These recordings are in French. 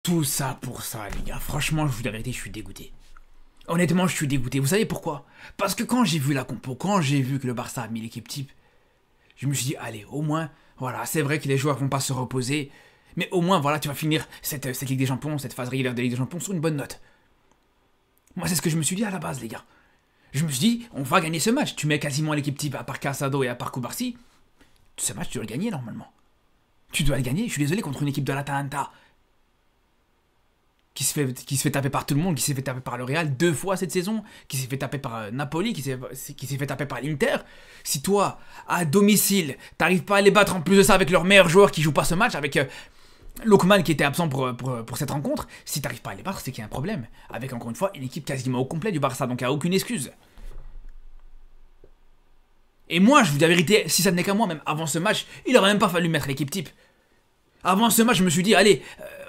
Tout ça pour ça, les gars. Franchement, je vous dis la vérité, je suis dégoûté. Honnêtement, je suis dégoûté. Vous savez pourquoi? Parce que quand j'ai vu la compo, quand j'ai vu que le Barça a mis l'équipe type, je me suis dit, allez, au moins, voilà, c'est vrai que les joueurs vont pas se reposer, mais au moins, voilà, tu vas finir cette Ligue des Champions, cette phase régulière de Ligue des Champions sur une bonne note. Moi, c'est ce que je me suis dit à la base, les gars. Je me suis dit, on va gagner ce match. Tu mets quasiment l'équipe type, à part Casado et à part Koubarsi. Ce match, tu dois le gagner, normalement. Tu dois le gagner. Je suis désolé, contre une équipe de l'Atalanta qui se fait taper par tout le monde, qui s'est fait taper par le Real 2 fois cette saison, qui s'est fait taper par Napoli, qui s'est fait taper par l'Inter. Si toi, à domicile, t'arrives pas à les battre en plus de ça avec leurs meilleurs joueurs qui jouent pas ce match, avec Lookman qui était absent pour cette rencontre, si t'arrives pas à les battre, c'est qu'il y a un problème. Avec encore une fois une équipe quasiment au complet du Barça, donc il n'y a aucune excuse. Et moi, je vous dis la vérité, si ça n'est qu'à moi, même avant ce match, il aurait même pas fallu mettre l'équipe type. Avant ce match, je me suis dit, allez,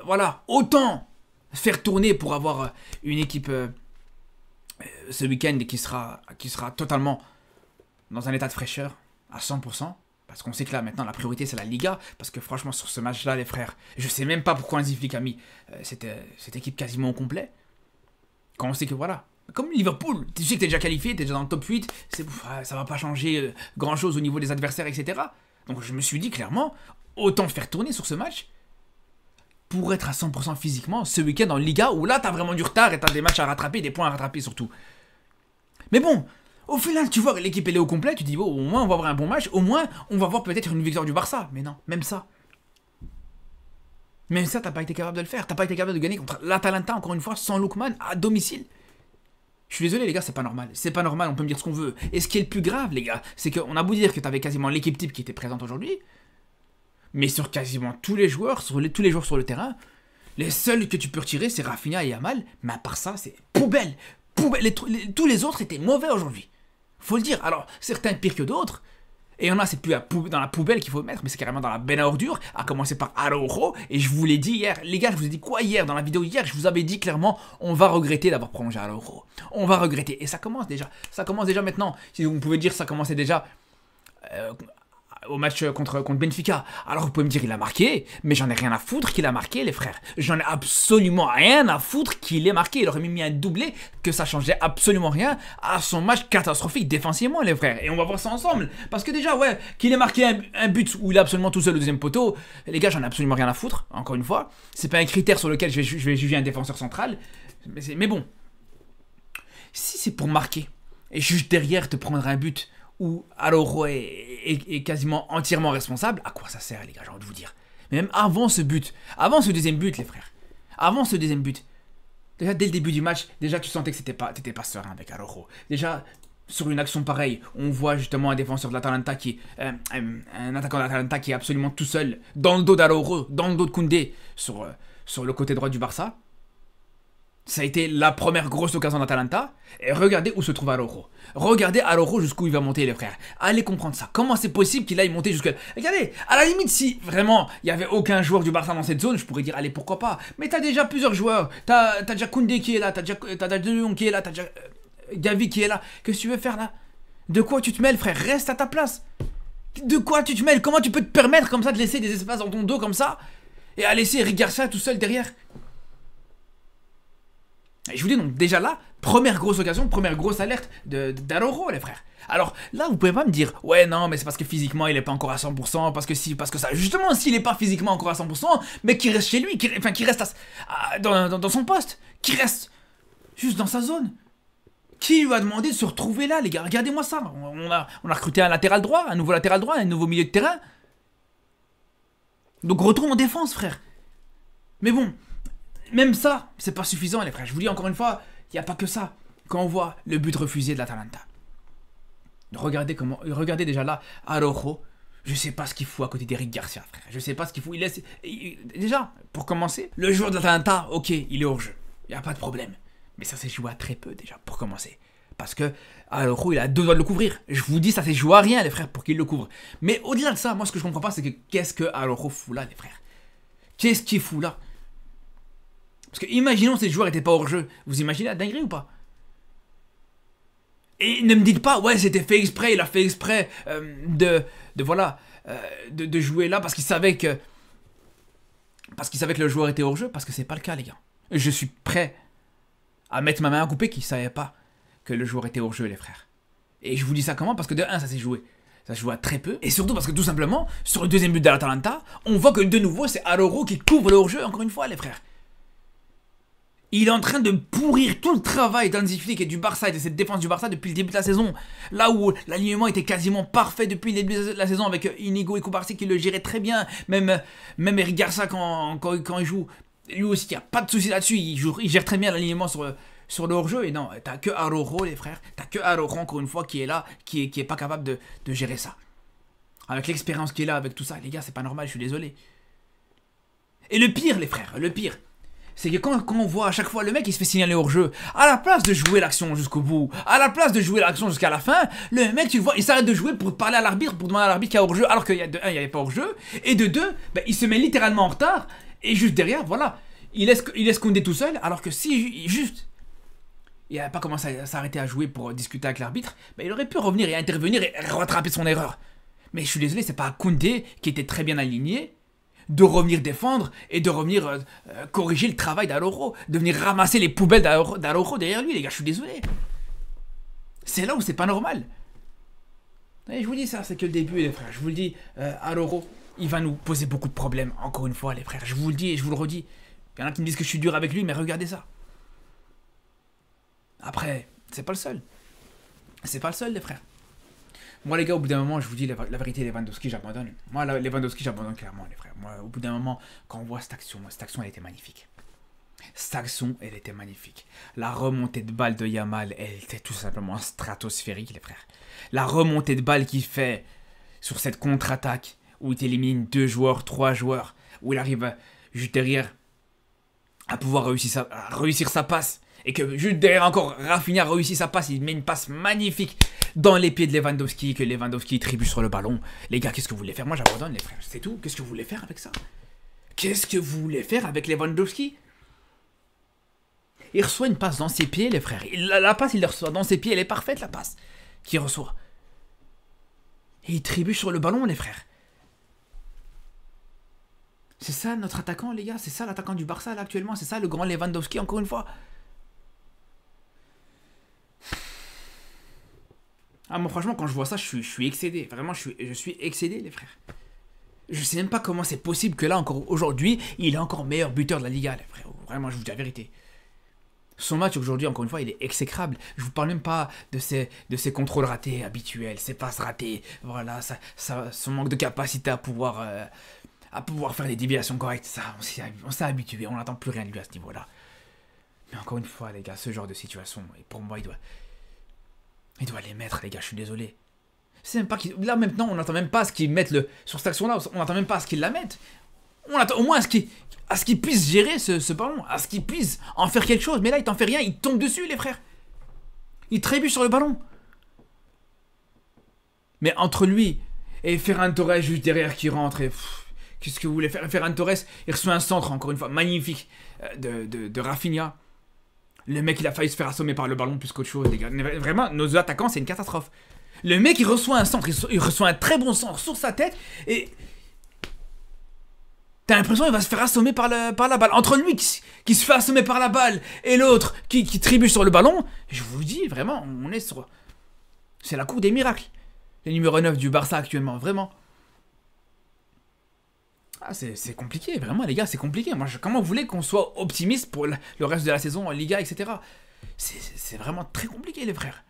voilà, autant faire tourner pour avoir une équipe ce week-end qui sera totalement dans un état de fraîcheur à 100%. Parce qu'on sait que là, maintenant, la priorité, c'est la Liga. Parce que franchement, sur ce match-là, les frères, je sais même pas pourquoi Hansi Flick a mis cette équipe quasiment au complet. Quand on sait que voilà, comme Liverpool, tu sais que t'es déjà qualifié, t'es déjà dans le top 8, ça va pas changer grand-chose au niveau des adversaires, etc. Donc je me suis dit clairement, autant faire tourner sur ce match pour être à 100% physiquement ce week-end en Liga où là t'as vraiment du retard et t'as des matchs à rattraper, des points à rattraper surtout. Mais bon, au final tu vois que l'équipe elle est au complet, tu dis bon, au moins on va avoir un bon match, au moins on va voir peut-être une victoire du Barça. Mais non, même ça. Même ça t'as pas été capable de le faire, t'as pas été capable de gagner contre l'Atalanta encore une fois sans Lookman à domicile. Je suis désolé les gars, c'est pas normal. C'est pas normal, on peut me dire ce qu'on veut. Et ce qui est le plus grave les gars, c'est qu'on a beau dire que t'avais quasiment l'équipe type qui était présente aujourd'hui, mais sur quasiment tous les joueurs, tous les joueurs sur le terrain, les seuls que tu peux retirer, c'est Rafinha et Yamal. Mais à part ça, c'est poubelle. Poubelle. Tous les autres étaient mauvais aujourd'hui. Faut le dire. Alors, certains pires que d'autres. Et il y en a, c'est plus dans la poubelle qu'il faut mettre, mais c'est carrément dans la benne à ordures, à commencer par Araujo. Et je vous l'ai dit hier, les gars, je vous ai dit quoi hier, dans la vidéo hier, je vous avais dit clairement, on va regretter d'avoir prolongé Araujo. On va regretter. Et ça commence déjà. Ça commence déjà maintenant. Si vous pouvez dire, ça commençait déjà au match contre Benfica. Alors vous pouvez me dire il a marqué, mais j'en ai rien à foutre qu'il a marqué les frères. J'en ai absolument rien à foutre qu'il ait marqué. Il aurait même mis un doublé, que ça changeait absolument rien à son match catastrophique défensivement les frères. Et on va voir ça ensemble. Parce que déjà ouais, qu'il ait marqué un but où il est absolument tout seul au deuxième poteau, les gars j'en ai absolument rien à foutre, encore une fois. C'est pas un critère sur lequel je vais juger un défenseur central. Mais bon, si c'est pour marquer, et juste derrière te prendre un but où Araujo est quasiment entièrement responsable, à quoi ça sert les gars, j'ai envie de vous dire. Mais même avant ce but, avant ce deuxième but les frères, avant ce deuxième but, déjà dès le début du match, déjà tu sentais que t'étais pas serein avec Araujo. Déjà, sur une action pareille, on voit justement un défenseur de l'Atalanta un attaquant de l'Atalanta qui est absolument tout seul, dans le dos d'Araujo, dans le dos de Koundé, sur le côté droit du Barça. Ça a été la première grosse occasion d'Atalanta. Et regardez où se trouve Araujo. Regardez Araujo jusqu'où il va monter les frères. Allez comprendre ça. Comment c'est possible qu'il aille monter jusque... Regardez, à la limite si vraiment il n'y avait aucun joueur du Barça dans cette zone, je pourrais dire allez pourquoi pas. Mais t'as déjà plusieurs joueurs. T'as déjà Koundé qui est là, t'as déjà De Jong qui est là, t'as déjà Gavi qui est là. Qu'est-ce que tu veux faire là? De quoi tu te mêles frère? Reste à ta place. De quoi tu te mêles? Comment tu peux te permettre comme ça de laisser des espaces dans ton dos comme ça et à laisser Eric Garcia tout seul derrière? Et je vous dis donc déjà là, première grosse occasion, première grosse alerte d'Araujo les frères. Alors là vous pouvez pas me dire ouais non mais c'est parce que physiquement il est pas encore à 100%, parce que ça, justement s'il est pas physiquement encore à 100%, mais qu'il reste chez lui, qu'il reste dans son poste, qu'il reste juste dans sa zone. Qui lui a demandé de se retrouver là les gars? Regardez-moi ça, on a recruté un latéral droit, un nouveau latéral droit, un nouveau milieu de terrain. Donc retourne en défense frère. Mais bon, même ça, c'est pas suffisant les frères. Je vous dis encore une fois, il n'y a pas que ça. Quand on voit le but refusé de l'Atalanta. Regardez déjà là, Araujo. Je sais pas ce qu'il fout à côté d'Eric Garcia, frère. Je sais pas ce qu'il fout. Déjà, pour commencer, le joueur de l'Atalanta, ok, il est hors jeu. Il n'y a pas de problème. Mais ça s'est joué à très peu déjà, pour commencer. Parce que Araujo, il a 2 doigts de le couvrir. Je vous dis, ça s'est joué à rien, les frères, pour qu'il le couvre. Mais au-delà de ça, moi, ce que je comprends pas, c'est que qu'est-ce que Araujo fout là, les frères? Qu'est-ce qu'il fout là? Parce que imaginons si ce joueur n'était pas hors jeu. Vous imaginez la dinguerie ou pas? Et ne me dites pas, ouais, c'était fait exprès, il a fait exprès de jouer là parce qu'il savait que parce qu'il savait que le joueur était hors jeu, parce que c'est pas le cas, les gars. Je suis prêt à mettre ma main à couper qu'il savait pas que le joueur était hors jeu, les frères. Et je vous dis ça comment? Parce que de 1, ça s'est joué. Ça se joue à très peu. Et surtout parce que tout simplement, sur le deuxième but de l'Atalanta, on voit que de nouveau, c'est Araujo qui couvre le hors-jeu, encore une fois, les frères. Il est en train de pourrir tout le travail d'Hansi Flick et du Barça et de cette défense du Barça depuis le début de la saison. Là où l'alignement était quasiment parfait depuis le début de la saison avec Inigo et Cubarsí qui le géraient très bien. Même Eric Garça quand il joue, lui aussi, il n'y a pas de souci là-dessus. Il gère très bien l'alignement sur le hors-jeu. Et non, t'as que Araujo, les frères. T'as que Araujo, encore une fois, qui est là, qui est pas capable de gérer ça. Avec l'expérience qu'il a, avec tout ça, les gars, c'est pas normal, je suis désolé. Et le pire, les frères, le pire, c'est que quand on voit à chaque fois le mec il se fait signaler hors jeu, à la place de jouer l'action jusqu'au bout, à la place de jouer l'action jusqu'à la fin, le mec tu le vois il s'arrête de jouer pour parler à l'arbitre, pour demander à l'arbitre qu'il y a hors jeu, alors qu'il y a de 1 il n'y avait pas hors jeu, et de 2 ben, il se met littéralement en retard, et juste derrière voilà, il laisse Koundé tout seul, alors que si juste il n'avait pas commencé à s'arrêter à jouer pour discuter avec l'arbitre, ben, il aurait pu revenir et intervenir et rattraper son erreur. Mais je suis désolé, c'est pas Koundé qui était très bien aligné de revenir défendre et de revenir corriger le travail d'Araujo, de venir ramasser les poubelles d'Araujo derrière lui, les gars, je suis désolé. C'est là où c'est pas normal. Et je vous dis ça, c'est que le début, les frères. Je vous le dis, Araujo, il va nous poser beaucoup de problèmes, encore une fois, les frères. Je vous le dis et je vous le redis. Il y en a qui me disent que je suis dur avec lui, mais regardez ça. Après, c'est pas le seul. C'est pas le seul, les frères. Moi, les gars, au bout d'un moment, je vous dis la vérité, Lewandowski, j'abandonne. Moi, Lewandowski, j'abandonne clairement, les frères. Moi, au bout d'un moment, quand on voit cette action, elle était magnifique. Cette action, elle était magnifique. La remontée de balle de Yamal, elle était tout simplement stratosphérique, les frères. La remontée de balle qu'il fait sur cette contre-attaque, où il élimine 2 joueurs, 3 joueurs, où il arrive juste derrière à pouvoir réussir sa passe. Et que juste derrière encore, Rafinha réussit sa passe, il met une passe magnifique dans les pieds de Lewandowski, que Lewandowski tribue sur le ballon. Les gars, qu'est-ce que vous voulez faire? Moi, j'abandonne, les frères, c'est tout. Qu'est-ce que vous voulez faire avec ça? Qu'est-ce que vous voulez faire avec Lewandowski? Il reçoit une passe dans ses pieds, les frères. La passe, il la reçoit dans ses pieds, elle est parfaite, la passe qu'il reçoit. Et il tribue sur le ballon, les frères. C'est ça notre attaquant, les gars. C'est ça l'attaquant du Barça, là, actuellement. C'est ça le grand Lewandowski, encore une fois. Ah, moi, franchement, quand je vois ça, je suis excédé. Vraiment, je suis excédé, les frères. Je sais même pas comment c'est possible que là, encore aujourd'hui, il est encore meilleur buteur de la Liga, les frères. Vraiment, je vous dis la vérité. Son match aujourd'hui, encore une fois, il est exécrable. Je vous parle même pas de ses contrôles ratés habituels, ses passes ratées. Voilà, son manque de capacité à pouvoir faire des déviations correctes. Ça, on s'est habitué. On n'attend plus rien de lui à ce niveau-là. Mais encore une fois, les gars, ce genre de situation, et pour moi, il doit les mettre, les gars, je suis désolé. C'est même pas là, maintenant, on n'attend même pas à ce qu'ils mettent sur cette action-là, on n'attend même pas à ce qu'ils la mettent. On attend au moins à ce qu'ils puissent gérer ce ballon, à ce qu'ils puissent en faire quelque chose. Mais là, il t'en fait rien, il tombe dessus, les frères. Il trébuche sur le ballon. Mais entre lui et Ferran Torres juste derrière qui rentre, et qu'est-ce que vous voulez faire? Ferran Torres, il reçoit un centre, encore une fois, magnifique, de Rafinha. Le mec, il a failli se faire assommer par le ballon plus qu'autre chose, les gars. Vraiment, nos attaquants, c'est une catastrophe. Le mec, il reçoit un centre, il reçoit un très bon centre sur sa tête, et t'as l'impression qu'il va se faire assommer par la balle. Entre lui qui se fait assommer par la balle, et l'autre qui trébuche sur le ballon, je vous dis, vraiment, on est sur... C'est la cour des miracles. Le numéro 9 du Barça actuellement, vraiment. Ah, c'est compliqué, vraiment, les gars, c'est compliqué. Moi, comment vous voulez qu'on soit optimiste pour le reste de la saison en Liga, etc. C'est vraiment très compliqué, les frères.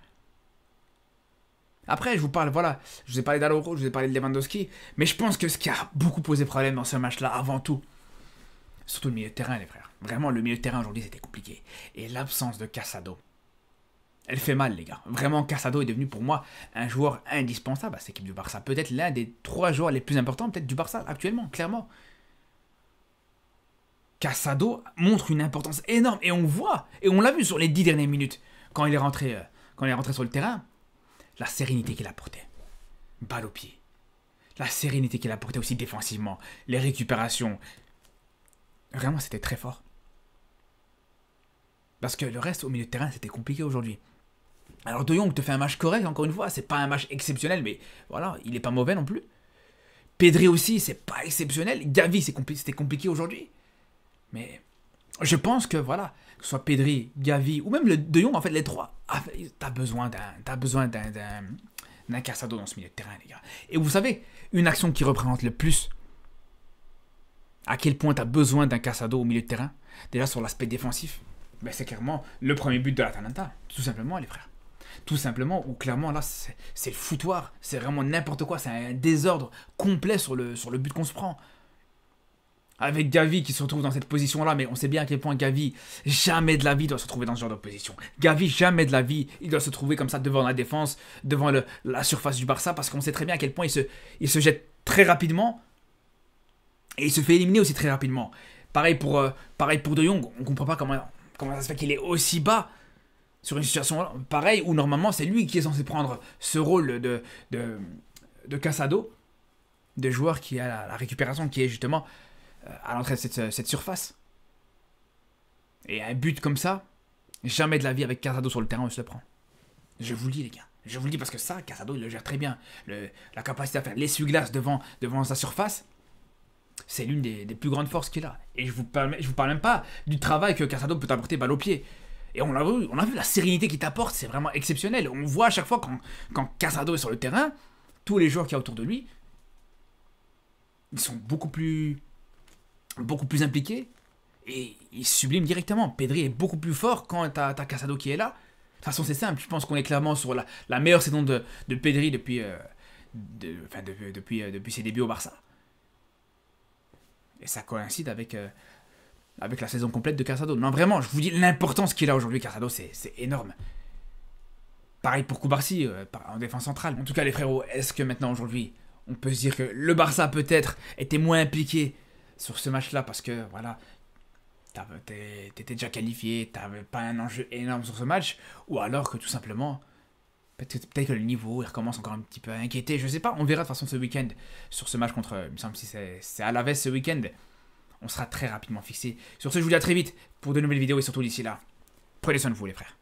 Après, je vous parle, voilà, je vous ai parlé d'Araujo, je vous ai parlé de Lewandowski, mais je pense que ce qui a beaucoup posé problème dans ce match-là, avant tout, surtout le milieu de terrain, les frères. Vraiment, le milieu de terrain aujourd'hui, c'était compliqué. Et l'absence de Casado, elle fait mal, les gars. Vraiment, Casado est devenu pour moi un joueur indispensable à cette équipe du Barça. Peut-être l'un des 3 joueurs les plus importants, peut-être du Barça actuellement, clairement. Casado montre une importance énorme, et on voit, et on l'a vu sur les 10 dernières minutes, quand il est rentré sur le terrain. La sérénité qu'il apportait. Balle au pied. La sérénité qu'il apportait aussi défensivement. Les récupérations. Vraiment, c'était très fort. Parce que le reste au milieu de terrain, c'était compliqué aujourd'hui. Alors De Jong te fait un match correct, encore une fois. C'est pas un match exceptionnel, mais voilà, il est pas mauvais non plus. Pedri aussi, c'est pas exceptionnel. Gavi, c'était compliqué aujourd'hui. Mais je pense que voilà, que ce soit Pedri, Gavi ou même le De Jong, en fait, les trois, t'as besoin d'un Casado dans ce milieu de terrain, les gars. Et vous savez, une action qui représente le plus à quel point t'as besoin d'un Casado au milieu de terrain, déjà sur l'aspect défensif, ben c'est clairement le premier but de l'Atalanta, tout simplement, les frères. Tout simplement, ou clairement, là, c'est le foutoir, c'est vraiment n'importe quoi, c'est un désordre complet sur le but qu'on se prend. Avec Gavi qui se retrouve dans cette position-là, mais on sait bien à quel point Gavi, jamais de la vie, doit se trouver dans ce genre de position. Gavi, jamais de la vie, il doit se trouver comme ça devant la défense, devant la surface du Barça, parce qu'on sait très bien à quel point il se jette très rapidement, et il se fait éliminer aussi très rapidement. Pareil pour De Jong, on ne comprend pas comment ça se fait qu'il est aussi bas sur une situation pareille, où normalement c'est lui qui est censé prendre ce rôle de Casado, de joueur qui a la récupération, qui est justement à l'entrée de cette surface. Et un but comme ça, jamais de la vie avec Casado sur le terrain, on se le prend. Je vous le dis, les gars. Je vous le dis parce que ça, Casado, il le gère très bien. La capacité à faire l'essuie-glace devant sa surface, c'est l'une des plus grandes forces qu'il a. Et je vous parle même pas du travail que Casado peut apporter balle au pied. Et on a vu la sérénité qu'il t'apporte, c'est vraiment exceptionnel. On voit à chaque fois quand Casado est sur le terrain, tous les joueurs qu'il y a autour de lui, ils sont beaucoup plus impliqués et ils subliment directement. Pedri est beaucoup plus fort quand t'as Casado qui est là. De toute façon, c'est simple. Je pense qu'on est clairement sur la meilleure saison de Pedri depuis ses débuts au Barça. Et ça coïncide avec la saison complète de Casado. Non, vraiment, je vous dis l'importance qu'il a aujourd'hui, Casado, c'est énorme. Pareil pour Cubarsí, en défense centrale. En tout cas, les frérots, est-ce que maintenant, aujourd'hui, on peut se dire que le Barça, peut-être, était moins impliqué sur ce match-là parce que, voilà, t'étais déjà qualifié, t'avais pas un enjeu énorme sur ce match, ou alors que, tout simplement, peut-être que le niveau, il recommence encore un petit peu à inquiéter, je sais pas, on verra de toute façon ce week-end, sur ce match contre, il me semble si c'est Alaves ce week-end, on sera très rapidement fixé. Sur ce, je vous dis à très vite pour de nouvelles vidéos et surtout d'ici là, prenez soin de vous les frères.